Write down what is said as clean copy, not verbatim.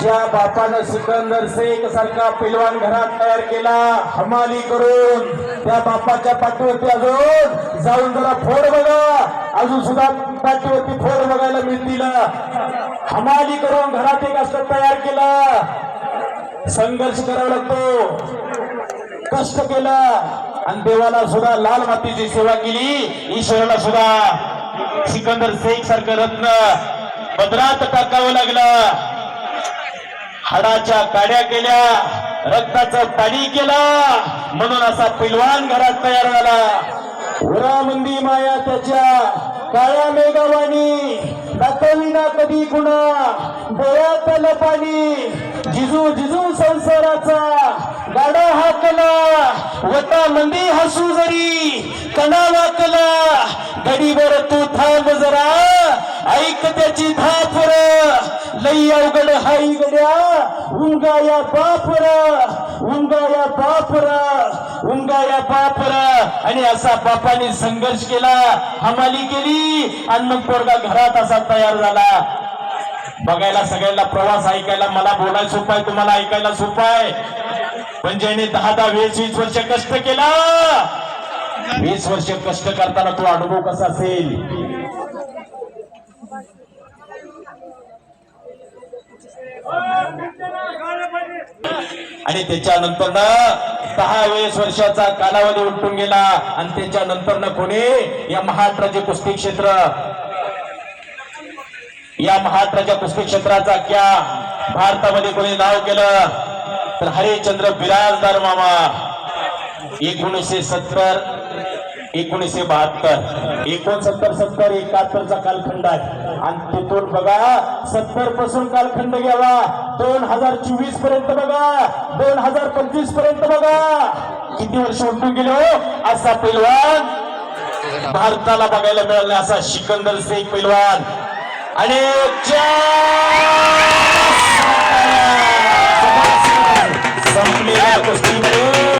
ज्या बापानं सिकंदर शेख सारखा पैलवान घरात तयार केला हमाली करून, त्या बापाच्या पाठीवरती अजून जाऊन जरा फोड बघा, अजून सुद्धा पाठीवरती फोड बघायला मिळतील. हमाली करून घरात एक असं तयार केला, संघर्ष करावा लागतो, कष्ट केला आणि देवाला सुद्धा लाल मातीची सेवा केली. ईश्वराला सुद्धा सिकंदर शेख सारखं रत्न पदरात टाकावं लागलं. हाडाच्या काड्या केल्या, रक्ताचं पाणी केलं, म्हणून असा पैलवान घरात तयार झाला. उरामंदी माया त्याच्या काळ्या मेघावानी, दाखविना कधी गुन्हा डोळ्यातलं पाणी. जिजू जिजू संसाराचा गाडा हाकला, वता मंदी हसू जरी कणा वाकला. गडीवर तू थांब जरा, ऐक त्याची धापर, लई अवघड हाई गड्या उंगाया बापर, उंगाया बापर, उंगाया बापर. आणि असा बापाने संघर्ष केला, हमाली केली आणि मग पोरगा घरात असा तयार झाला. बघायला सगळ्यांना प्रवास ऐकायला मला बोलायला सोपं आहे, तुम्हाला ऐकायला सोपं आहे, पण ज्याने 10-10, 20-20 वर्ष कष्ट केला, 20 वर्ष कष्ट करताना तो अनुभव कसा असेल. आणि त्याच्यानंतर 10-20 वर्षाचा कालावधी उलटून गेला आणि त्याच्यानंतर न कोणी या महाराष्ट्राचे कुस्ती क्षेत्र, या महाराष्ट्राच्या कुस्ती क्षेत्राचा क्या भारतामध्ये कोणी नाव केलं तर हरिश्चंद्र बिराजदार मामा. 1970, 1972, 69, 70, 71चा कालखंड आहे. आणि तिथून बघा 70 पासून कालखंड घ्यावा, 2024 पर्यंत बघा, 2025 पर्यंत बघा, किती वर्ष उलटून गेले हो. असा पैलवान भारताला बघायला मिळाला, असा सिकंदर शेख पैलवान. आणि